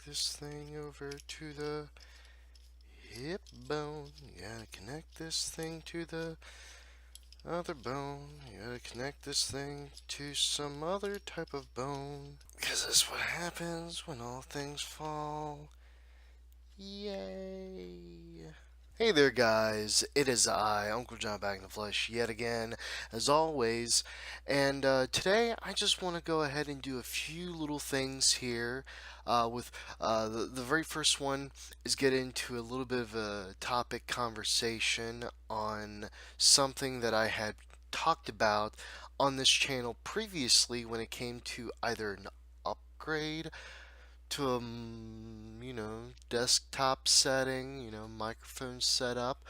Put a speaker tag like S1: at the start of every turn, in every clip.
S1: this thing over to the hip bone. You gotta connect this thing to the other bone. You gotta connect this thing to some other type of bone. Because that's what happens when all things fall. Yay! Hey there, guys. It is I, Uncle John, back in the flesh yet again, as always. And today, I just want to go ahead and do a few little things here. The very first one is get into a little bit of a topic conversation on something that I had talked about on this channel previously when it came to either an upgrade to a desktop setting, microphone setup,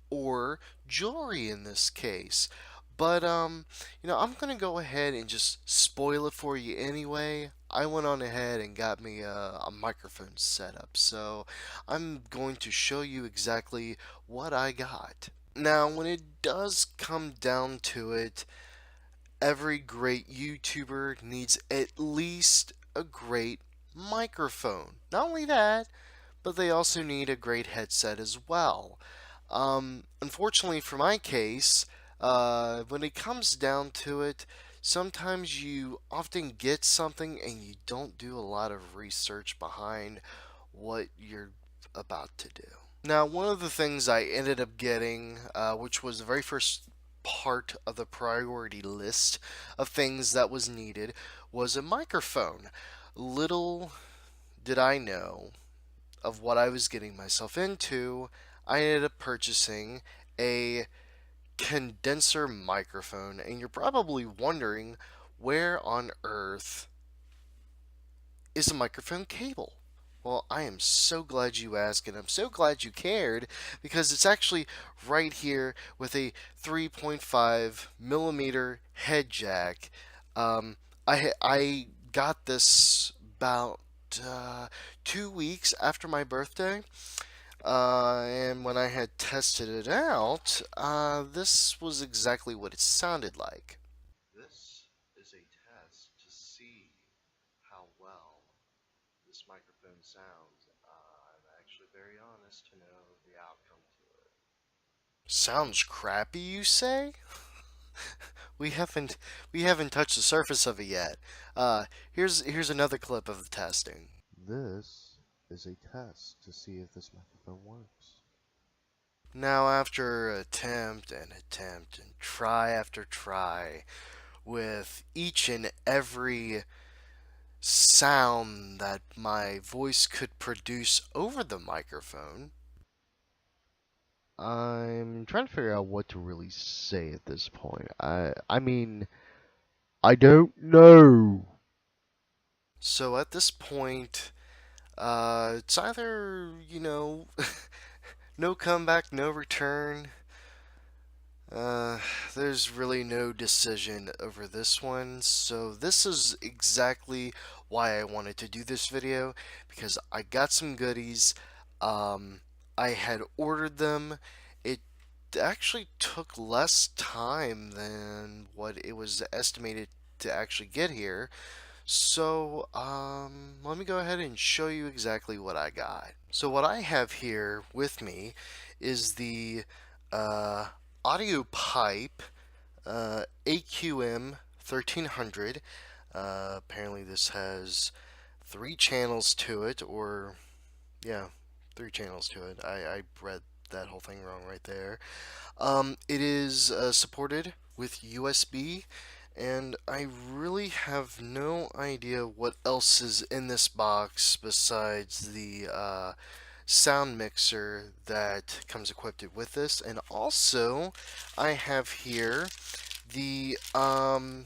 S1: or jewelry in this case. But I'm gonna go ahead and just spoil it for you anyway. I went on ahead and got me a microphone setup, so I'm going to show you exactly what I got. Now, when it does come down to it, every great YouTuber needs at least a great microphone. Not only that, but they also need a great headset as well. Unfortunately, for my case, when it comes down to it, sometimes you often get something and you don't do a lot of research behind what you're about to do. Now, one of the things I ended up getting, which was the very first part of the priority list of things that was needed, was a microphone. Little did I know of what I was getting myself into. I ended up purchasing a condenser microphone, and you're probably wondering, where on earth is a microphone cable? Well, I am so glad you asked, and I'm so glad you cared, because it's actually right here with a 3.5 millimeter head jack. I got this about 2 weeks after my birthday, and when I had tested it out, this was exactly what it sounded like. This is a test to see how well this microphone sounds. I'm actually very honest to know the outcome to it. Sounds crappy, you say? we haven't we haven't touched the surface of it yet. Here's another clip of the testing. This is a test to see if this microphone works. Now, after attempt and attempt and try after try, with each and every sound that my voice could produce over the microphone, I'm trying to figure out what to really say at this point. I mean, I don't know. So at this point, it's either, no comeback, no return. There's really no decision over this one, so this is exactly why I wanted to do this video, because I got some goodies. I had ordered them. It actually took less time than what it was estimated to actually get here. So, let me go ahead and show you exactly what I got. So what I have here with me is the audio pipe AQM 1300. Apparently this has 3 channels to it, or yeah, 3 channels to it. I read that whole thing wrong right there. It is supported with USB, and I really have no idea what else is in this box besides the sound mixer that comes equipped with this. And also, I have here the XLR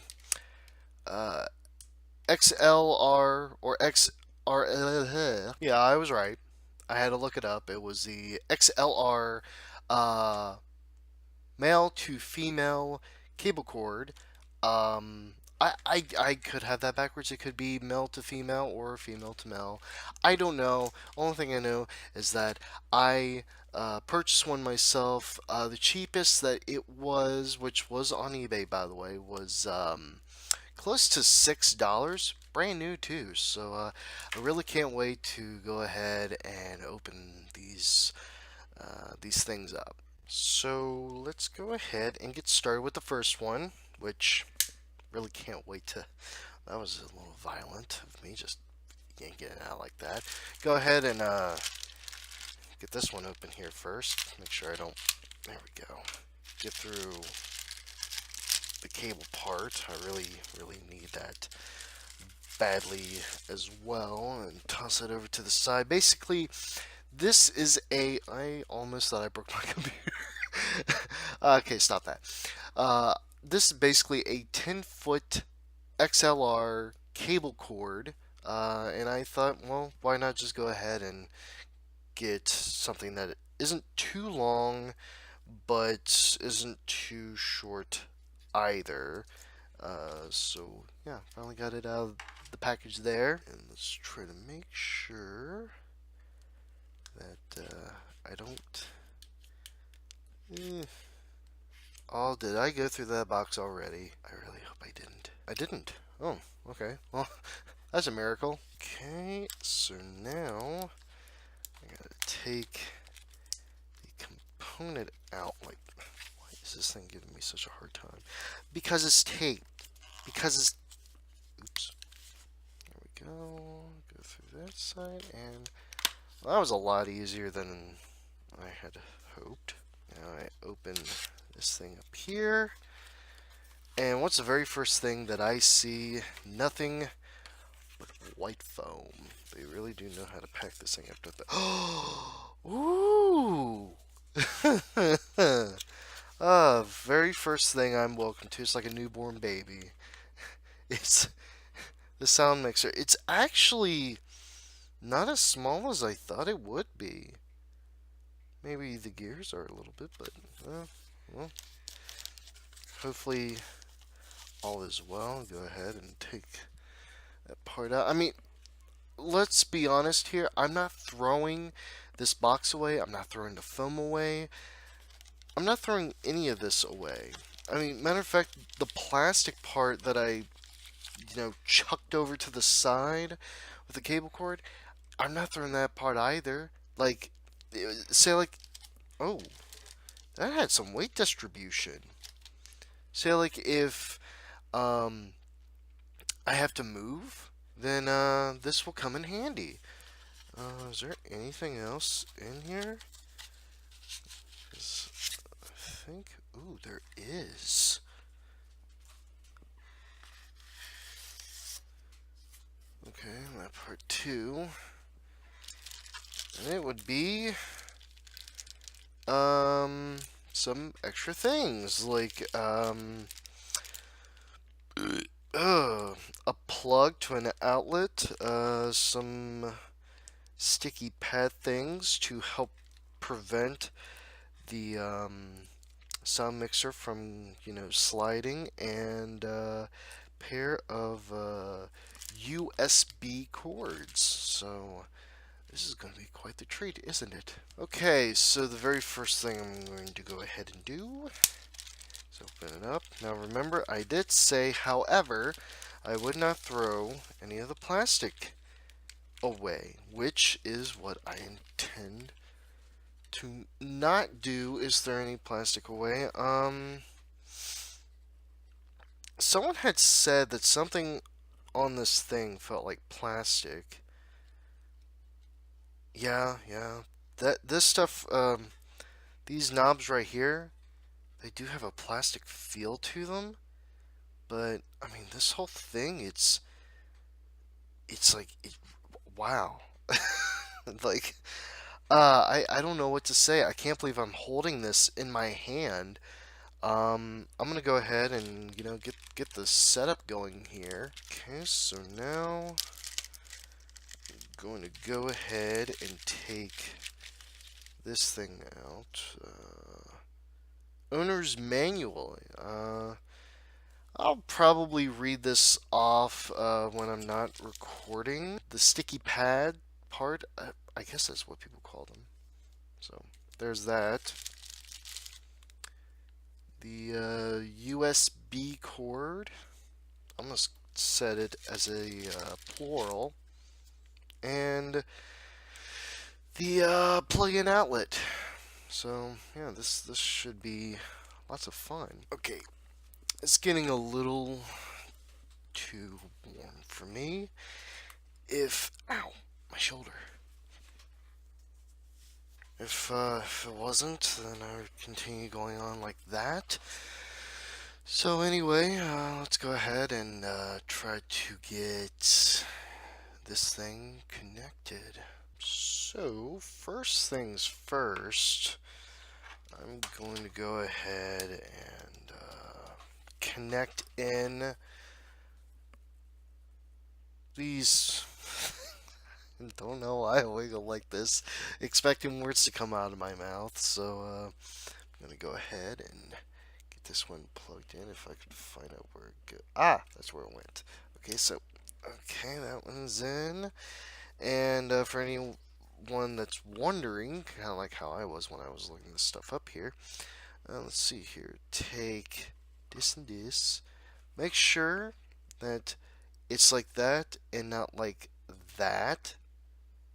S1: or XR. Yeah, I was right. I had to look it up. It was the XLR male to female cable cord. I could have that backwards. It could be male to female or female to male. I don't know. Only thing I know is that I purchased one myself. The cheapest that it was, which was on eBay by the way, was close to $6. brand new too. So I really can't wait to go ahead and open these things up. So let's go ahead and get started with the first one, which really can't wait to. That was a little violent of me, just yanking it out like that. Go ahead and get this one open here first. Make sure I don't. There we go. Get through the cable part. I really need that badly as well, and toss it over to the side. Basically, this is a. I almost thought I broke my computer. Okay, stop that. This is basically a 10-foot XLR cable cord, and I thought, well, why not just go ahead and get something that isn't too long, but isn't too short either. So yeah, finally got it out of the package there, and let's try to make sure that I don't. Oh, did I go through that box already? I really hope I didn't. I didn't. Oh, okay. Well, that's a miracle. Okay, so now I gotta take the component out. Like, why is this thing giving me such a hard time? Because it's taped. Because it's. Oops. There we go. Go through that side, and well, that was a lot easier than I had hoped. Now I open this thing up here, and what's the very first thing that I see? Nothing but white foam. They really do know how to pack this thing up, don't they? Ooh! Very first thing I'm welcome to. It's like a newborn baby. It's the sound mixer. It's actually not as small as I thought it would be. Maybe the gears are a little bit, but well, hopefully all is well. Go ahead and take that part out. I mean, let's be honest here. I'm not throwing this box away. I'm not throwing the foam away. I'm not throwing any of this away. I mean, matter of fact, the plastic part that I, chucked over to the side with the cable cord, I'm not throwing that part either. Like, say like, oh, that had some weight distribution. Say like if I have to move, then this will come in handy. Is there anything else in here? 'Cause I think, ooh, there is. Okay, that part two. And it would be some extra things like a plug to an outlet, some sticky pad things to help prevent the sound mixer from sliding, and a pair of USB cords. So this is going to be quite the treat, isn't it? Okay, so the very first thing I'm going to go ahead and do is open it up. Now remember, I did say, however, I would not throw any of the plastic away, which is what I intend to not do. Is there any plastic away? Someone had said that something on this thing felt like plastic. Yeah. This stuff, these knobs right here, they do have a plastic feel to them. But I mean, this whole thing, it's like, wow. Like, I don't know what to say. I can't believe I'm holding this in my hand. I'm gonna go ahead and get the setup going here. Okay, so now I'm going to go ahead and take this thing out. Owner's manual. I'll probably read this off when I'm not recording. The sticky pad part, I guess that's what people call them. So there's that. The USB cord. I'm gonna set it as a plural, and the plug-in outlet. So yeah, this should be lots of fun. Okay, it's getting a little too warm for me. Ow, my shoulder. If it wasn't, then I would continue going on like that. So anyway, let's go ahead and try to get this thing connected. So first things first, I'm going to go ahead and connect in these. Don't know why I wiggle like this, expecting words to come out of my mouth. So I'm gonna go ahead and get this one plugged in. If I could find out where it goes. Ah, that's where it went. Okay, so okay, that one's in. And for anyone that's wondering, kind of like how I was when I was looking this stuff up here, let's see here. Take this and this. Make sure that it's like that and not like that.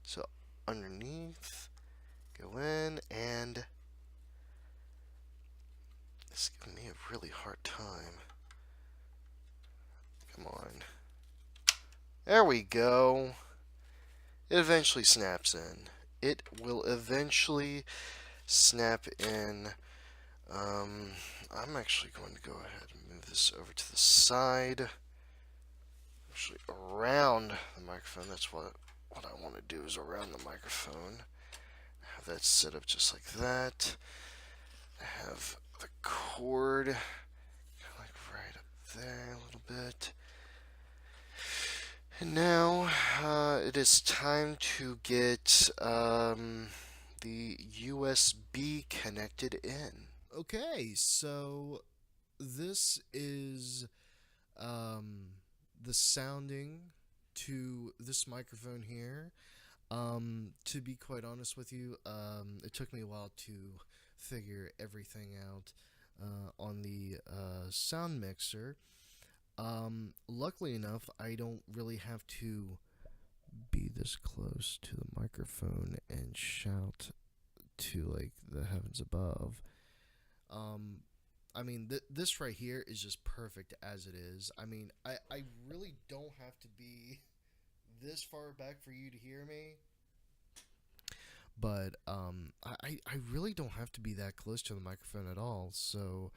S1: So underneath, go in, and it's giving me a really hard time. Come on. There we go. It eventually snaps in. It will eventually snap in. I'm actually going to go ahead and move this over to the side. Actually, around the microphone. That's what I want to do, is around the microphone. Have that set up just like that. I have the cord kind of like right up there a little bit. And now it is time to get the USB connected in. Okay, so this is the sounding to this microphone here. To be quite honest with you, it took me a while to figure everything out on the sound mixer. Luckily enough, I don't really have to be this close to the microphone and shout to like the heavens above. I mean, this right here is just perfect as it is. I mean, I really don't have to be this far back for you to hear me. But I really don't have to be that close to the microphone at all. So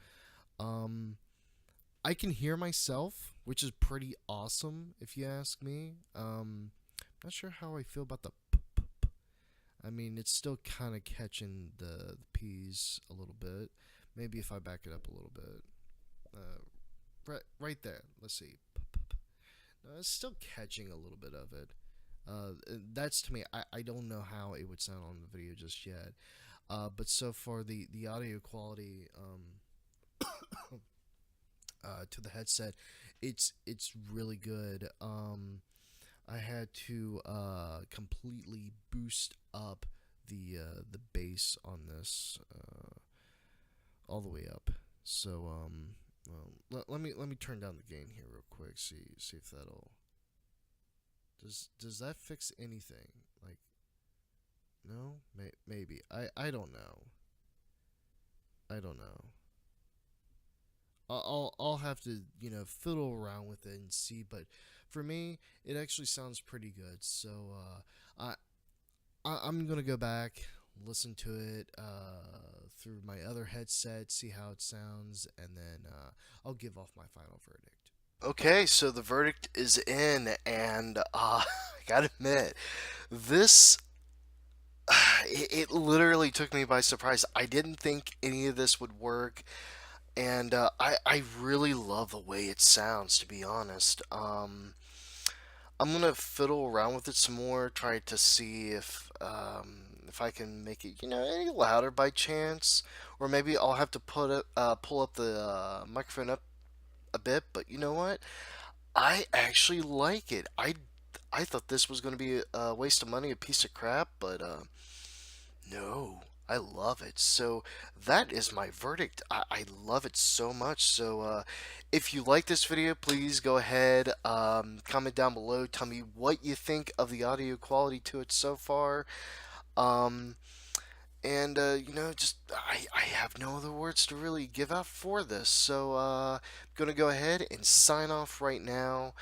S1: I can hear myself, which is pretty awesome if you ask me. Not sure how I feel about the p. I mean, it's still kind of catching the P's a little bit. Maybe if I back it up a little bit. Right there. Let's see. No, it's still catching a little bit of it. That's to me. I don't know how it would sound on the video just yet. But so far the audio quality to the headset, it's really good. I had to completely boost up the bass on this all the way up. So well, let me turn down the gain here real quick. See if that'll. Does that fix anything? Like, no, maybe. I don't know. I don't know. I'll have to fiddle around with it and see. But for me, it actually sounds pretty good. So I'm gonna go back, listen to it through my other headset, see how it sounds, and then I'll give off my final verdict. Okay, so the verdict is in, and I gotta admit, this it literally took me by surprise. I didn't think any of this would work, and I really love the way it sounds. To be honest, I'm gonna fiddle around with it some more, try to see if I can make it any louder by chance, or maybe I'll have to pull up the microphone up a bit. But you know what? I actually like it. I thought this was going to be a waste of money, a piece of crap, but no. I love it. So that is my verdict. I love it so much. So if you like this video, please go ahead, comment down below. Tell me what you think of the audio quality to it so far. Um, and just I have no other words to really give out for this. So I'm gonna go ahead and sign off right now.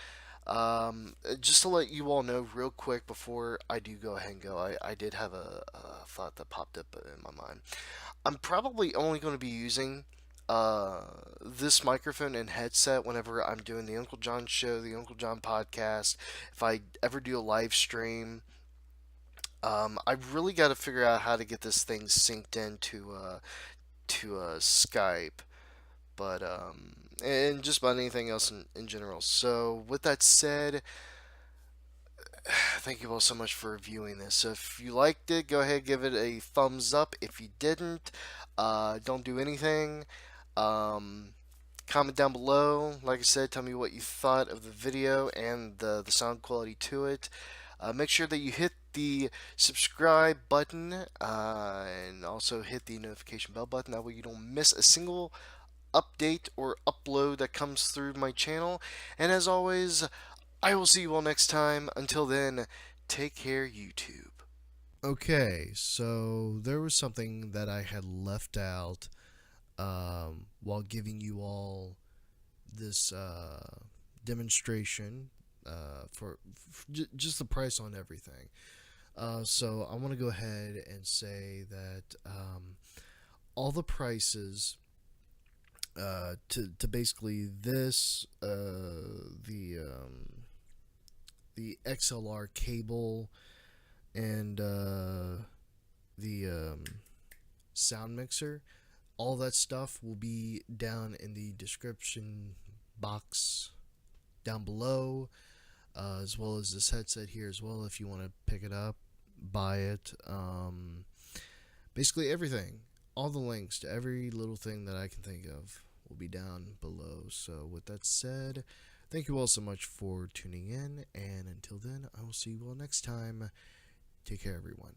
S1: Just to let you all know real quick before I do go ahead and go, I did have a thought that popped up in my mind. I'm probably only going to be using this microphone and headset whenever I'm doing the Uncle John show, the Uncle John podcast. If I ever do a live stream, I've really got to figure out how to get this thing synced into Skype, but and just about anything else in general. So with that said, thank you all so much for viewing this. So if you liked it, go ahead, give it a thumbs up. If you didn't, don't do anything. Um, Comment down below. Like I said, tell me what you thought of the video and the sound quality to it. Make sure that you hit the subscribe button and also hit the notification bell button. That way you don't miss a single update or upload that comes through my channel. And as always, I will see you all next time. Until then, take care, YouTube. Okay, so there was something that I had left out while giving you all this demonstration for just the price on everything. So I want to go ahead and say that all the prices to basically this the XLR cable and the sound mixer, all that stuff will be down in the description box down below, as well as this headset here as well if you want to pick it up, buy it. Basically everything, all the links to every little thing that I can think of will be down below. So with that said, thank you all so much for tuning in, and until then, I will see you all next time. Take care, everyone.